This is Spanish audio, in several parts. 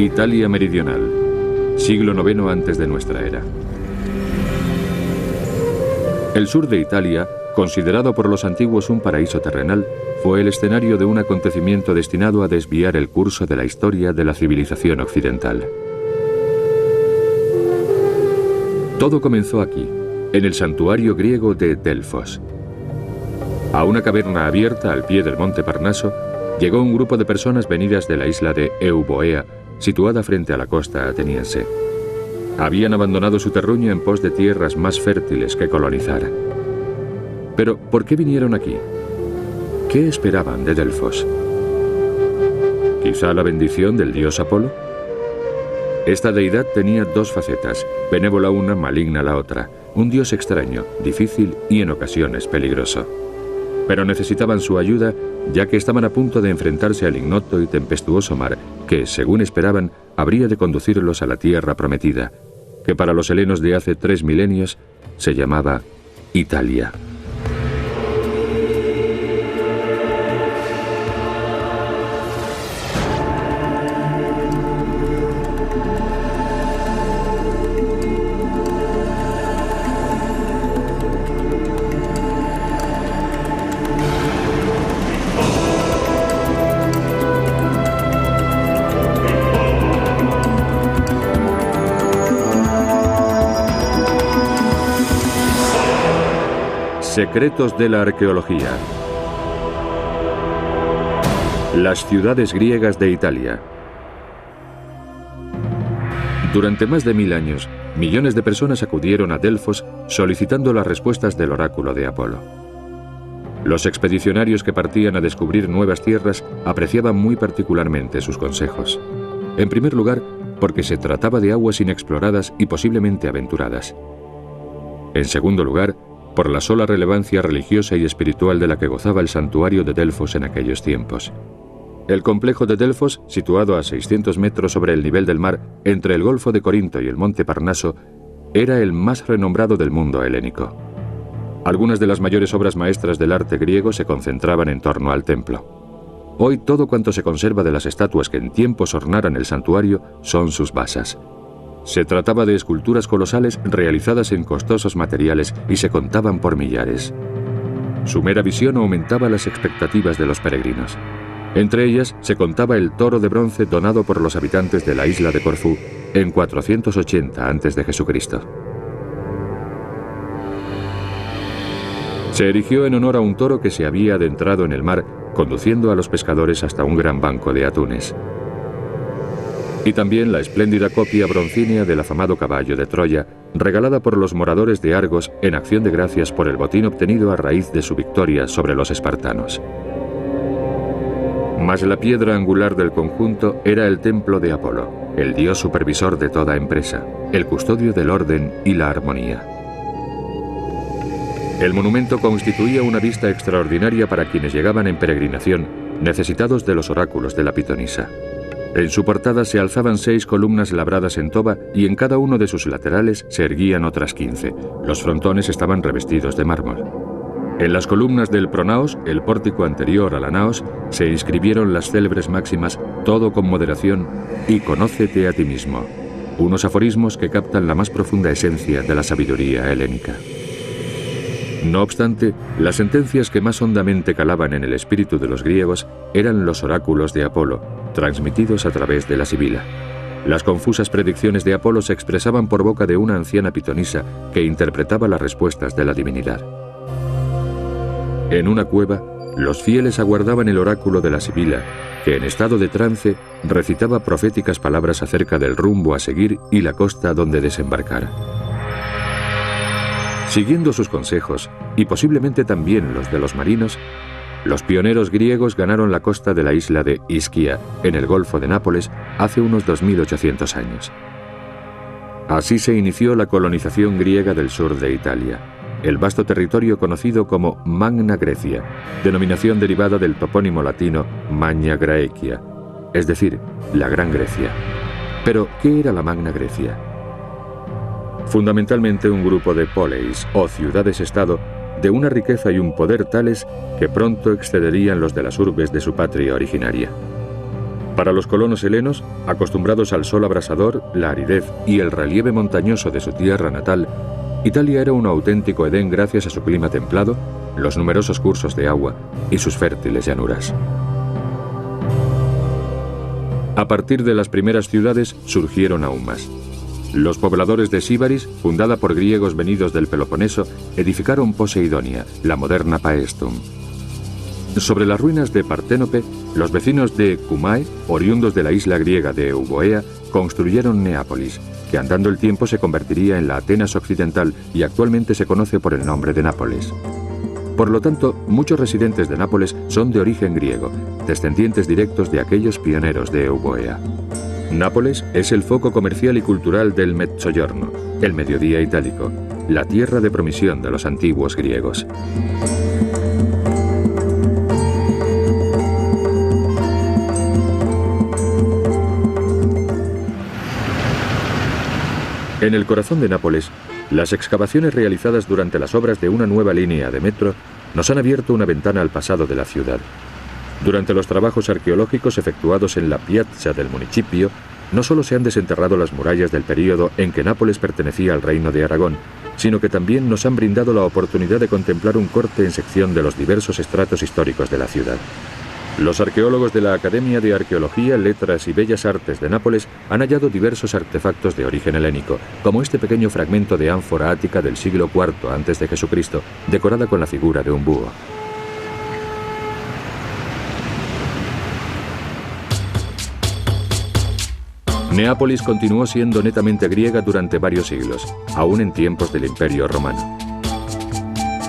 Italia meridional, siglo IX antes de nuestra era. El sur de Italia, considerado por los antiguos un paraíso terrenal, fue el escenario de un acontecimiento destinado a desviar el curso de la historia de la civilización occidental. Todo comenzó aquí, en el santuario griego de Delfos. A una caverna abierta al pie del monte Parnaso, llegó un grupo de personas venidas de la isla de Euboea, situada frente a la costa ateniense. Habían abandonado su terruño en pos de tierras más fértiles que colonizar. Pero, ¿por qué vinieron aquí? ¿Qué esperaban de Delfos? ¿Quizá la bendición del dios Apolo? Esta deidad tenía dos facetas, benévola una, maligna la otra, un dios extraño, difícil y en ocasiones peligroso. Pero necesitaban su ayuda, ya que estaban a punto de enfrentarse al ignoto y tempestuoso mar, que, según esperaban, habría de conducirlos a la tierra prometida, que para los helenos de hace 3 milenios se llamaba Italia. Secretos de la arqueología. Las ciudades griegas de Italia. Durante más de 1000 años, millones de personas acudieron a Delfos solicitando las respuestas del oráculo de Apolo. Los expedicionarios que partían a descubrir nuevas tierras apreciaban muy particularmente sus consejos. En primer lugar, porque se trataba de aguas inexploradas y posiblemente aventuradas. En segundo lugar, por la sola relevancia religiosa y espiritual de la que gozaba el santuario de Delfos en aquellos tiempos. El complejo de Delfos, situado a 600 metros sobre el nivel del mar, entre el Golfo de Corinto y el monte Parnaso, era el más renombrado del mundo helénico. Algunas de las mayores obras maestras del arte griego se concentraban en torno al templo. Hoy todo cuanto se conserva de las estatuas que en tiempos ornaran el santuario son sus basas. Se trataba de esculturas colosales realizadas en costosos materiales y se contaban por millares. Su mera visión aumentaba las expectativas de los peregrinos. Entre ellas se contaba el toro de bronce donado por los habitantes de la isla de Corfú en 480 a.C. Se erigió en honor a un toro que se había adentrado en el mar, conduciendo a los pescadores hasta un gran banco de atunes. Y también la espléndida copia broncínea del afamado caballo de Troya, regalada por los moradores de Argos en acción de gracias por el botín obtenido a raíz de su victoria sobre los espartanos. Mas la piedra angular del conjunto era el templo de Apolo, el dios supervisor de toda empresa, el custodio del orden y la armonía. El monumento constituía una vista extraordinaria para quienes llegaban en peregrinación, necesitados de los oráculos de la pitonisa. En su portada se alzaban 6 columnas labradas en toba y en cada uno de sus laterales se erguían otras 15. Los frontones estaban revestidos de mármol. En las columnas del pronaos, el pórtico anterior a la naos, se inscribieron las célebres máximas «Todo con moderación» y «Conócete a ti mismo», unos aforismos que captan la más profunda esencia de la sabiduría helénica. No obstante, las sentencias que más hondamente calaban en el espíritu de los griegos eran los oráculos de Apolo, transmitidos a través de la sibila. Las confusas predicciones de Apolo se expresaban por boca de una anciana pitonisa que interpretaba las respuestas de la divinidad. En una cueva, los fieles aguardaban el oráculo de la sibila, que en estado de trance recitaba proféticas palabras acerca del rumbo a seguir y la costa donde desembarcar. Siguiendo sus consejos, y posiblemente también los de los marinos, los pioneros griegos ganaron la costa de la isla de Isquia, en el Golfo de Nápoles, hace unos 2800 años. Así se inició la colonización griega del sur de Italia, el vasto territorio conocido como Magna Grecia, denominación derivada del topónimo latino Magna Graecia, es decir, la Gran Grecia. Pero, ¿qué era la Magna Grecia? Fundamentalmente un grupo de poleis, o ciudades-estado, de una riqueza y un poder tales que pronto excederían los de las urbes de su patria originaria. Para los colonos helenos, acostumbrados al sol abrasador, la aridez y el relieve montañoso de su tierra natal, Italia era un auténtico Edén gracias a su clima templado, los numerosos cursos de agua y sus fértiles llanuras. A partir de las primeras ciudades surgieron aún más. Los pobladores de Síbaris, fundada por griegos venidos del Peloponeso, edificaron Poseidonia, la moderna Paestum. Sobre las ruinas de Parténope, los vecinos de Cumae, oriundos de la isla griega de Euboea, construyeron Neápolis, que andando el tiempo se convertiría en la Atenas occidental y actualmente se conoce por el nombre de Nápoles. Por lo tanto, muchos residentes de Nápoles son de origen griego, descendientes directos de aquellos pioneros de Euboea. Nápoles es el foco comercial y cultural del Mezzogiorno, el mediodía itálico, la tierra de promisión de los antiguos griegos. En el corazón de Nápoles, las excavaciones realizadas durante las obras de una nueva línea de metro nos han abierto una ventana al pasado de la ciudad. Durante los trabajos arqueológicos efectuados en la piazza del municipio, no solo se han desenterrado las murallas del período en que Nápoles pertenecía al Reino de Aragón, sino que también nos han brindado la oportunidad de contemplar un corte en sección de los diversos estratos históricos de la ciudad. Los arqueólogos de la Academia de Arqueología, Letras y Bellas Artes de Nápoles han hallado diversos artefactos de origen helénico, como este pequeño fragmento de ánfora ática del siglo IV a.C., decorada con la figura de un búho. Neápolis continuó siendo netamente griega durante varios siglos, aún en tiempos del Imperio Romano.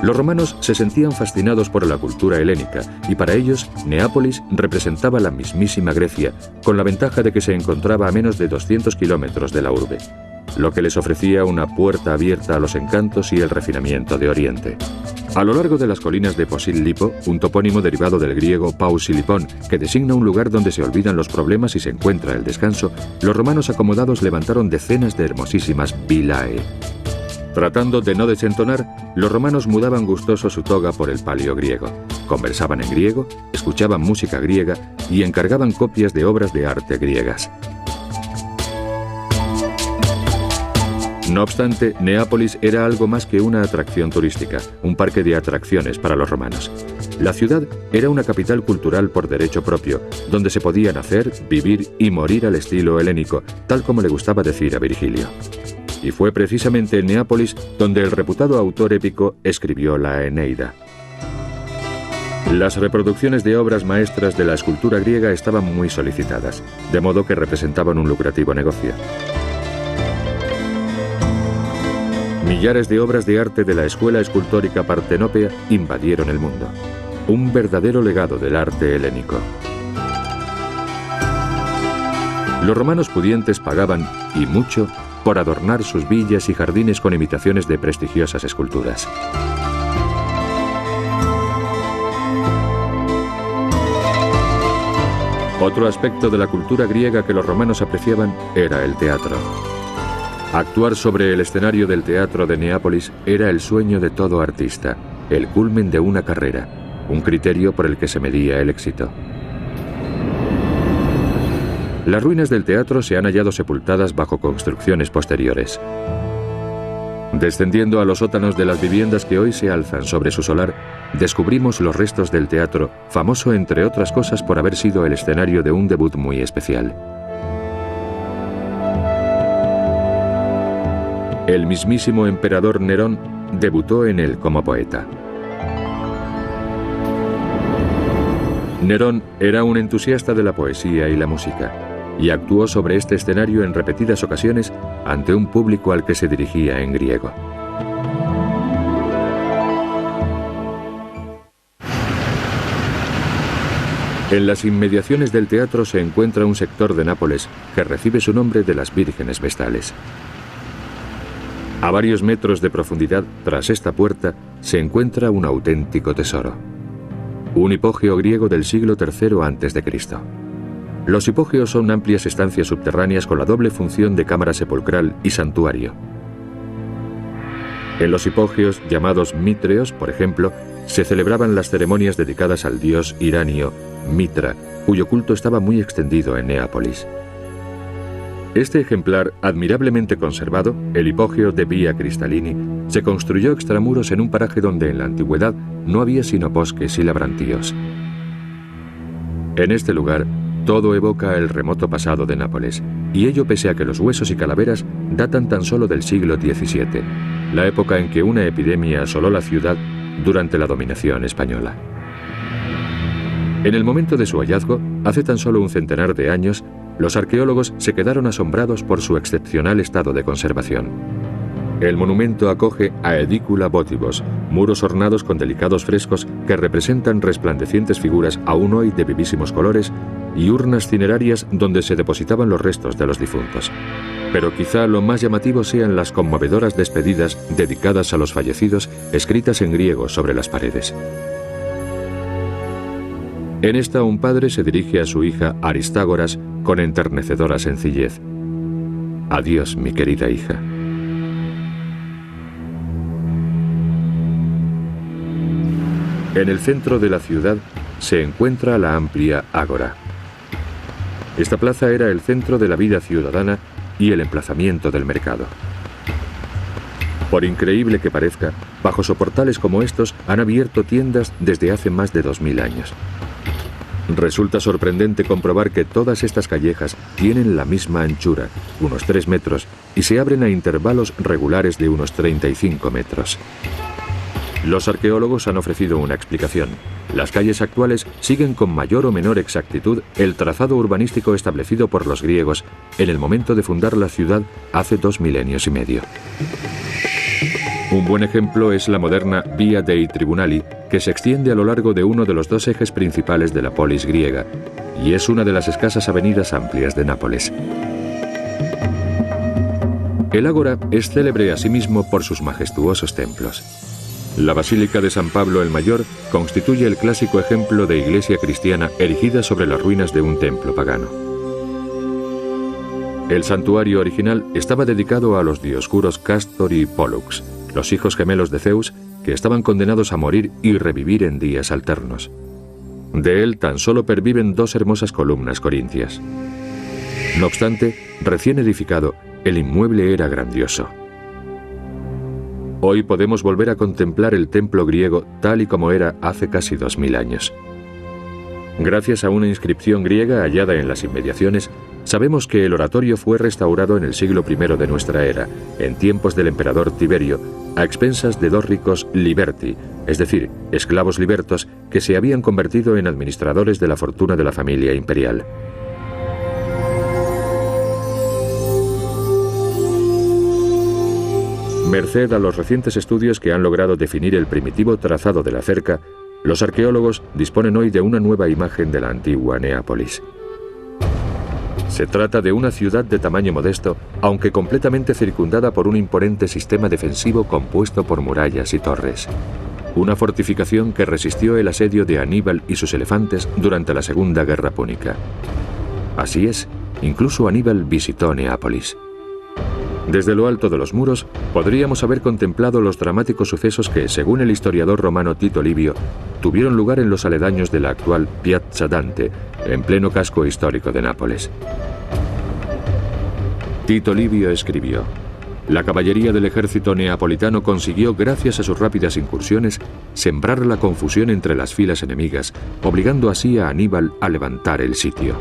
Los romanos se sentían fascinados por la cultura helénica y para ellos Neápolis representaba la mismísima Grecia, con la ventaja de que se encontraba a menos de 200 kilómetros de la urbe, lo que les ofrecía una puerta abierta a los encantos y el refinamiento de Oriente. A lo largo de las colinas de Posillipo, un topónimo derivado del griego Pausilipón, que designa un lugar donde se olvidan los problemas y se encuentra el descanso, los romanos acomodados levantaron decenas de hermosísimas vilae. Tratando de no desentonar, los romanos mudaban gustosos su toga por el palio griego. Conversaban en griego, escuchaban música griega y encargaban copias de obras de arte griegas. No obstante, Neápolis era algo más que una atracción turística, un parque de atracciones para los romanos. La ciudad era una capital cultural por derecho propio, donde se podía nacer, vivir y morir al estilo helénico, tal como le gustaba decir a Virgilio. Y fue precisamente en Neápolis donde el reputado autor épico escribió la Eneida. Las reproducciones de obras maestras de la escultura griega estaban muy solicitadas, de modo que representaban un lucrativo negocio. Millares de obras de arte de la escuela escultórica partenopea invadieron el mundo. Un verdadero legado del arte helénico. Los romanos pudientes pagaban, y mucho, por adornar sus villas y jardines con imitaciones de prestigiosas esculturas. Otro aspecto de la cultura griega que los romanos apreciaban era el teatro. Actuar sobre el escenario del teatro de Neápolis era el sueño de todo artista, el culmen de una carrera, un criterio por el que se medía el éxito. Las ruinas del teatro se han hallado sepultadas bajo construcciones posteriores. Descendiendo a los sótanos de las viviendas que hoy se alzan sobre su solar, descubrimos los restos del teatro, famoso entre otras cosas por haber sido el escenario de un debut muy especial. El mismísimo emperador Nerón debutó en él como poeta. Nerón era un entusiasta de la poesía y la música, y actuó sobre este escenario en repetidas ocasiones ante un público al que se dirigía en griego. En las inmediaciones del teatro se encuentra un sector de Nápoles que recibe su nombre de las Vírgenes Vestales. A varios metros de profundidad, tras esta puerta, se encuentra un auténtico tesoro. Un hipogeo griego del siglo III a.C. Los hipógeos son amplias estancias subterráneas con la doble función de cámara sepulcral y santuario. En los hipógeos, llamados mítreos, por ejemplo, se celebraban las ceremonias dedicadas al dios iranio Mitra, cuyo culto estaba muy extendido en Neápolis. Este ejemplar, admirablemente conservado, el hipogeo de Via Cristalini, se construyó extramuros en un paraje donde en la antigüedad no había sino bosques y labrantíos. En este lugar, todo evoca el remoto pasado de Nápoles, y ello pese a que los huesos y calaveras datan tan solo del siglo XVII, la época en que una epidemia asoló la ciudad durante la dominación española. En el momento de su hallazgo, hace tan solo un centenar de años, los arqueólogos se quedaron asombrados por su excepcional estado de conservación. El monumento acoge a edícula votivos, muros ornados con delicados frescos que representan resplandecientes figuras aún hoy de vivísimos colores y urnas cinerarias donde se depositaban los restos de los difuntos. Pero quizá lo más llamativo sean las conmovedoras despedidas dedicadas a los fallecidos, escritas en griego sobre las paredes. En esta un padre se dirige a su hija Aristágoras con enternecedora sencillez. Adiós, mi querida hija. En el centro de la ciudad se encuentra la amplia ágora. Esta plaza era el centro de la vida ciudadana y el emplazamiento del mercado. Por increíble que parezca, bajo soportales como estos han abierto tiendas desde hace más de 2000 años. Resulta sorprendente comprobar que todas estas callejas tienen la misma anchura, unos 3 metros, y se abren a intervalos regulares de unos 35 metros. Los arqueólogos han ofrecido una explicación. Las calles actuales siguen con mayor o menor exactitud el trazado urbanístico establecido por los griegos en el momento de fundar la ciudad hace 2 milenios y medio. Un buen ejemplo es la moderna Via dei Tribunali, que se extiende a lo largo de uno de los 2 ejes principales de la polis griega, y es una de las escasas avenidas amplias de Nápoles. El ágora es célebre asimismo por sus majestuosos templos. La Basílica de San Pablo el Mayor constituye el clásico ejemplo de iglesia cristiana erigida sobre las ruinas de un templo pagano. El santuario original estaba dedicado a los dioscuros Castor y Pollux, los hijos gemelos de Zeus, que estaban condenados a morir y revivir en días alternos. De él tan solo perviven 2 hermosas columnas corintias. No obstante, recién edificado, el inmueble era grandioso. Hoy podemos volver a contemplar el templo griego tal y como era hace casi 2000 años. Gracias a una inscripción griega hallada en las inmediaciones, sabemos que el oratorio fue restaurado en el siglo I de nuestra era, en tiempos del emperador Tiberio, a expensas de 2 ricos liberti, es decir, esclavos libertos que se habían convertido en administradores de la fortuna de la familia imperial. Merced a los recientes estudios que han logrado definir el primitivo trazado de la cerca, los arqueólogos disponen hoy de una nueva imagen de la antigua Neápolis. Se trata de una ciudad de tamaño modesto, aunque completamente circundada por un imponente sistema defensivo compuesto por murallas y torres. Una fortificación que resistió el asedio de Aníbal y sus elefantes durante la Segunda Guerra Púnica. Así es, incluso Aníbal visitó Neápolis. Desde lo alto de los muros, podríamos haber contemplado los dramáticos sucesos que, según el historiador romano Tito Livio, tuvieron lugar en los aledaños de la actual Piazza Dante, en pleno casco histórico de Nápoles. Tito Livio escribió: la caballería del ejército neapolitano consiguió, gracias a sus rápidas incursiones, sembrar la confusión entre las filas enemigas, obligando así a Aníbal a levantar el sitio.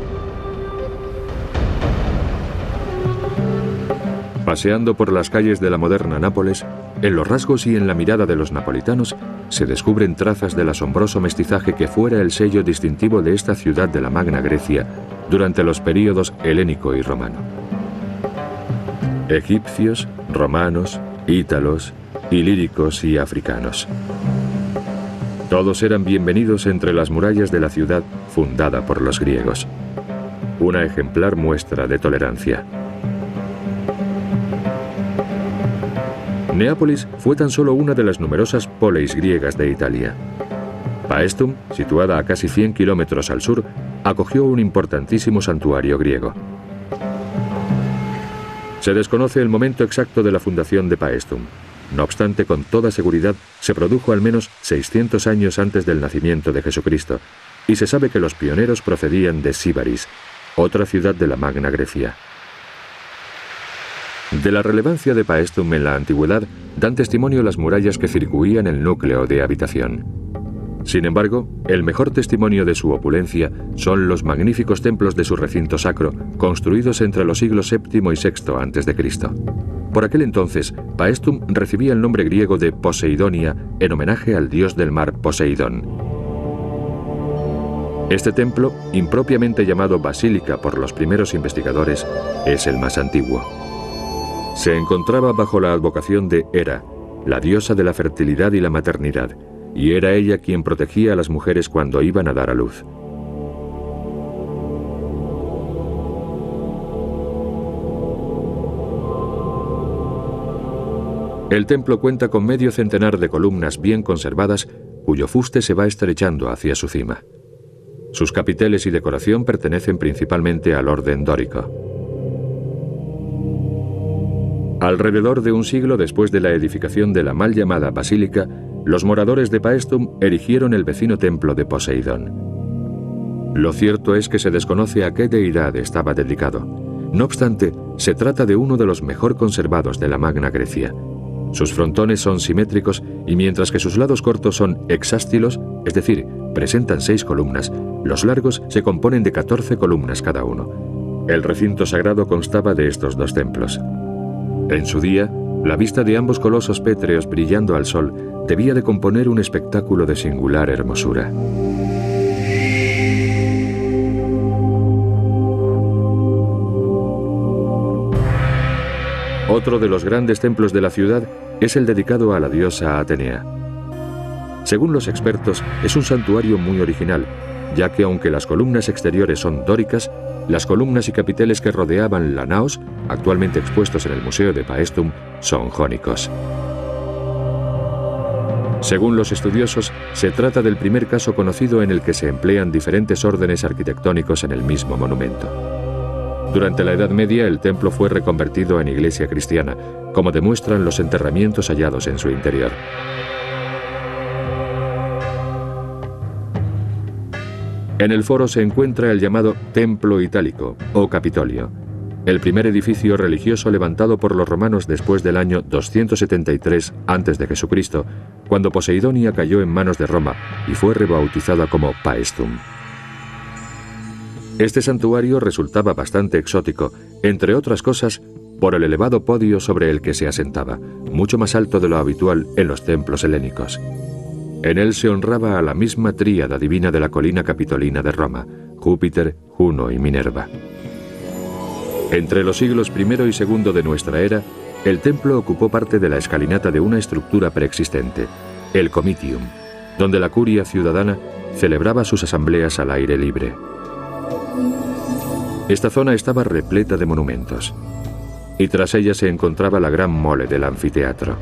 Paseando por las calles de la moderna Nápoles, en los rasgos y en la mirada de los napolitanos se descubren trazas del asombroso mestizaje que fuera el sello distintivo de esta ciudad de la Magna Grecia durante los períodos helénico y romano. Egipcios, romanos, ítalos, ilíricos y africanos. Todos eran bienvenidos entre las murallas de la ciudad fundada por los griegos. Una ejemplar muestra de tolerancia. Neápolis fue tan solo una de las numerosas poleis griegas de Italia. Paestum, situada a casi 100 kilómetros al sur, acogió un importantísimo santuario griego. Se desconoce el momento exacto de la fundación de Paestum. No obstante, con toda seguridad, se produjo al menos 600 años antes del nacimiento de Jesucristo, y se sabe que los pioneros procedían de Síbaris, otra ciudad de la Magna Grecia. De la relevancia de Paestum en la antigüedad dan testimonio las murallas que circuían el núcleo de habitación. Sin embargo, el mejor testimonio de su opulencia son los magníficos templos de su recinto sacro, construidos entre los siglos VII y VI a.C. Por aquel entonces, Paestum recibía el nombre griego de Poseidonia en homenaje al dios del mar Poseidón. Este templo, impropiamente llamado basílica por los primeros investigadores, es el más antiguo. Se encontraba bajo la advocación de Hera, la diosa de la fertilidad y la maternidad, y era ella quien protegía a las mujeres cuando iban a dar a luz. El templo cuenta con medio centenar de columnas bien conservadas, cuyo fuste se va estrechando hacia su cima. Sus capiteles y decoración pertenecen principalmente al orden dórico. Alrededor de un siglo después de la edificación de la mal llamada basílica, los moradores de Paestum erigieron el vecino templo de Poseidón. Lo cierto es que se desconoce a qué deidad estaba dedicado. No obstante, se trata de uno de los mejor conservados de la Magna Grecia. Sus frontones son simétricos y mientras que sus lados cortos son hexástilos, es decir, presentan 6 columnas, los largos se componen de 14 columnas cada uno. El recinto sagrado constaba de estos 2 templos. En su día, la vista de ambos colosos pétreos brillando al sol debía de componer un espectáculo de singular hermosura. Otro de los grandes templos de la ciudad es el dedicado a la diosa Atenea. Según los expertos, es un santuario muy original, ya que aunque las columnas exteriores son dóricas, las columnas y capiteles que rodeaban la naos, actualmente expuestos en el Museo de Paestum, son jónicos. Según los estudiosos, se trata del primer caso conocido en el que se emplean diferentes órdenes arquitectónicos en el mismo monumento. Durante la Edad Media, el templo fue reconvertido en iglesia cristiana, como demuestran los enterramientos hallados en su interior. En el foro se encuentra el llamado Templo Itálico, o Capitolio, el primer edificio religioso levantado por los romanos después del año 273 a.C., cuando Poseidonia cayó en manos de Roma y fue rebautizada como Paestum. Este santuario resultaba bastante exótico, entre otras cosas, por el elevado podio sobre el que se asentaba, mucho más alto de lo habitual en los templos helénicos. En él se honraba a la misma tríada divina de la colina capitolina de Roma, Júpiter, Juno y Minerva. Entre los siglos I y II de nuestra era, el templo ocupó parte de la escalinata de una estructura preexistente, el Comitium, donde la curia ciudadana celebraba sus asambleas al aire libre. Esta zona estaba repleta de monumentos, y tras ella se encontraba la gran mole del anfiteatro.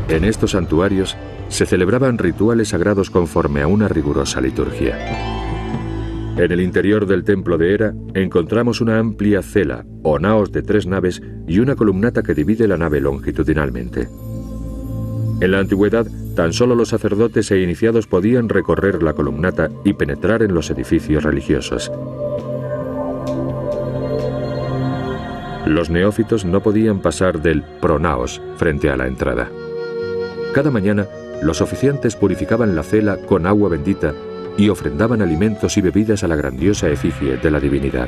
En estos santuarios se celebraban rituales sagrados conforme a una rigurosa liturgia. En el interior del templo de Hera encontramos una amplia cela o naos de 3 naves y una columnata que divide la nave longitudinalmente. En la antigüedad, tan solo los sacerdotes e iniciados podían recorrer la columnata y penetrar en los edificios religiosos. Los neófitos no podían pasar del pronaos frente a la entrada. Cada mañana, los oficiantes purificaban la cela con agua bendita y ofrendaban alimentos y bebidas a la grandiosa efigie de la divinidad.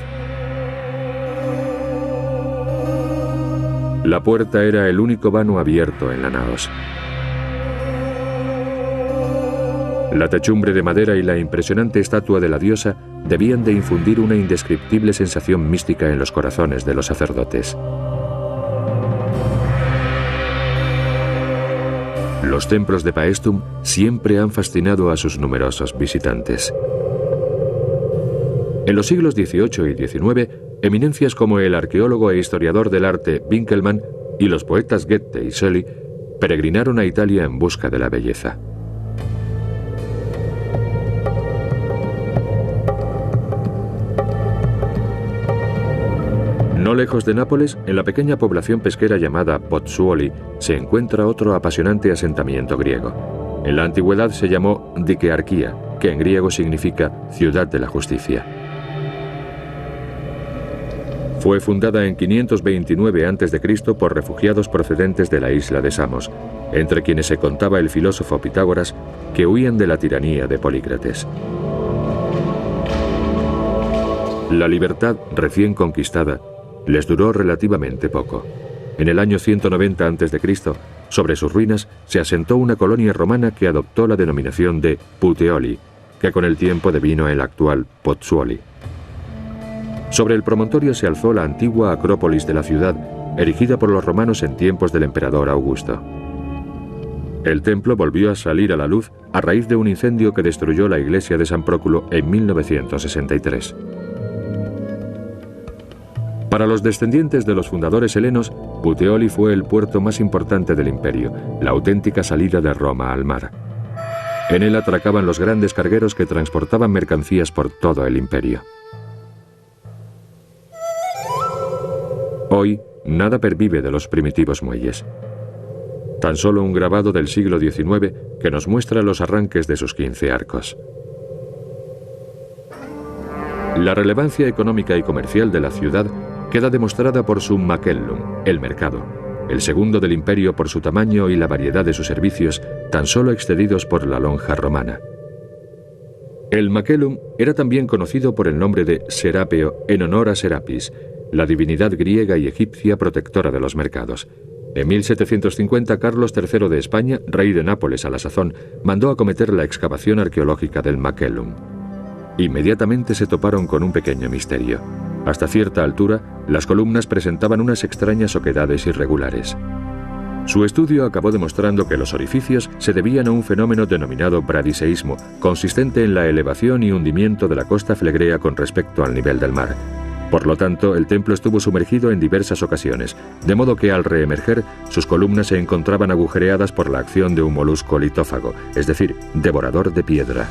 La puerta era el único vano abierto en la naos. La techumbre de madera y la impresionante estatua de la diosa debían de infundir una indescriptible sensación mística en los corazones de los sacerdotes. Los templos de Paestum siempre han fascinado a sus numerosos visitantes. En los siglos XVIII y XIX, eminencias como el arqueólogo e historiador del arte Winckelmann y los poetas Goethe y Shelley peregrinaron a Italia en busca de la belleza. No lejos de Nápoles, en la pequeña población pesquera llamada Pozzuoli, se encuentra otro apasionante asentamiento griego. En la antigüedad se llamó Dikearchia, que en griego significa ciudad de la justicia. Fue fundada en 529 a.C. por refugiados procedentes de la isla de Samos, entre quienes se contaba el filósofo Pitágoras, que huían de la tiranía de Polícrates. La libertad recién conquistada les duró relativamente poco. En el año 190 a.C., sobre sus ruinas se asentó una colonia romana que adoptó la denominación de Puteoli, que con el tiempo devino el actual Pozzuoli. Sobre el promontorio se alzó la antigua acrópolis de la ciudad, erigida por los romanos en tiempos del emperador Augusto. El templo volvió a salir a la luz a raíz de un incendio que destruyó la iglesia de San Próculo en 1963. Para los descendientes de los fundadores helenos, Puteoli fue el puerto más importante del imperio, la auténtica salida de Roma al mar. En él atracaban los grandes cargueros que transportaban mercancías por todo el imperio. Hoy, nada pervive de los primitivos muelles. Tan solo un grabado del siglo XIX que nos muestra los arranques de sus 15 arcos. La relevancia económica y comercial de la ciudad queda demostrada por su Macellum, el mercado, el segundo del imperio por su tamaño y la variedad de sus servicios, tan solo excedidos por la lonja romana. El Macellum era también conocido por el nombre de Serapeo en honor a Serapis, la divinidad griega y egipcia protectora de los mercados. En 1750, Carlos III de España, rey de Nápoles a la sazón, mandó acometer la excavación arqueológica del Macellum. Inmediatamente se toparon con un pequeño misterio. Hasta cierta altura, las columnas presentaban unas extrañas oquedades irregulares. Su estudio acabó demostrando que los orificios se debían a un fenómeno denominado bradiseísmo, consistente en la elevación y hundimiento de la costa flegrea con respecto al nivel del mar. Por lo tanto, el templo estuvo sumergido en diversas ocasiones, de modo que al reemerger, sus columnas se encontraban agujereadas por la acción de un molusco litófago, es decir, devorador de piedra.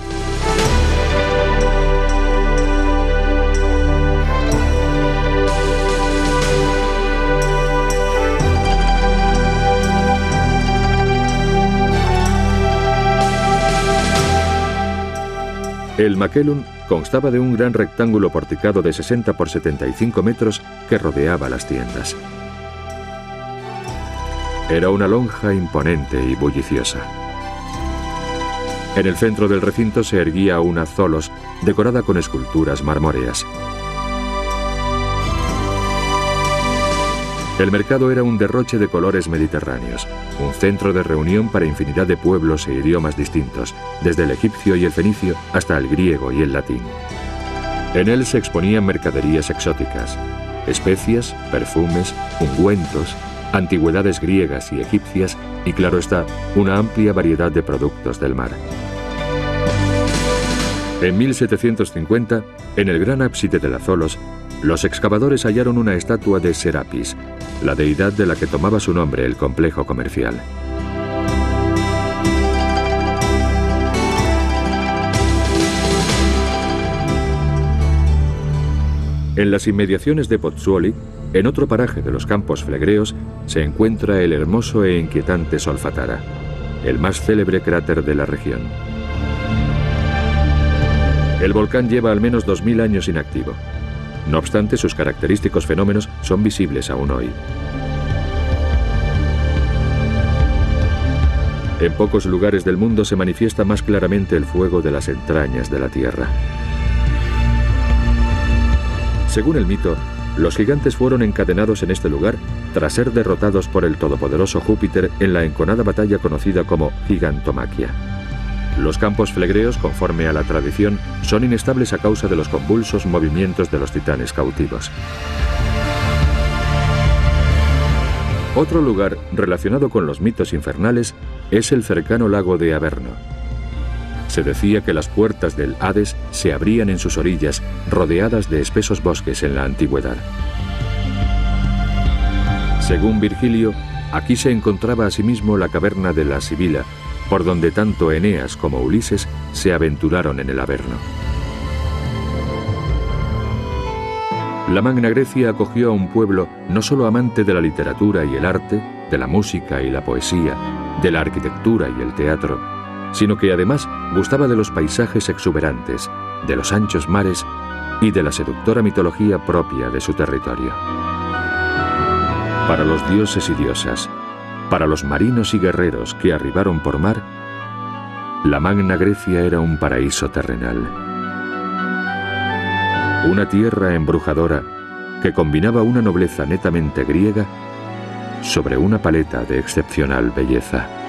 El Macellum constaba de un gran rectángulo porticado de 60 por 75 metros que rodeaba las tiendas. Era una lonja imponente y bulliciosa. En el centro del recinto se erguía una tholos decorada con esculturas marmóreas. El mercado era un derroche de colores mediterráneos, un centro de reunión para infinidad de pueblos e idiomas distintos, desde el egipcio y el fenicio hasta el griego y el latín. En él se exponían mercaderías exóticas, especias, perfumes, ungüentos, antigüedades griegas y egipcias y, claro está, una amplia variedad de productos del mar. En 1750, en el gran ábside de la tholos, los excavadores hallaron una estatua de Serapis, la deidad de la que tomaba su nombre el complejo comercial. En las inmediaciones de Pozzuoli, en otro paraje de los campos flegreos, se encuentra el hermoso e inquietante Solfatara, el más célebre cráter de la región. El volcán lleva al menos 2000 años inactivo. No obstante, sus característicos fenómenos son visibles aún hoy. En pocos lugares del mundo se manifiesta más claramente el fuego de las entrañas de la Tierra. Según el mito, los gigantes fueron encadenados en este lugar tras ser derrotados por el todopoderoso Júpiter en la enconada batalla conocida como Gigantomaquia. Los campos flegreos, conforme a la tradición, son inestables a causa de los convulsos movimientos de los titanes cautivos. Otro lugar relacionado con los mitos infernales es el cercano lago de Averno. Se decía que las puertas del Hades se abrían en sus orillas, rodeadas de espesos bosques en la antigüedad. Según Virgilio, aquí se encontraba asimismo la caverna de la Sibila, por donde tanto Eneas como Ulises se aventuraron en el Averno. La Magna Grecia acogió a un pueblo no solo amante de la literatura y el arte, de la música y la poesía, de la arquitectura y el teatro, sino que además gustaba de los paisajes exuberantes, de los anchos mares y de la seductora mitología propia de su territorio. Para los dioses y diosas, para los marinos y guerreros que arribaron por mar, la Magna Grecia era un paraíso terrenal. Una tierra embrujadora que combinaba una nobleza netamente griega sobre una paleta de excepcional belleza.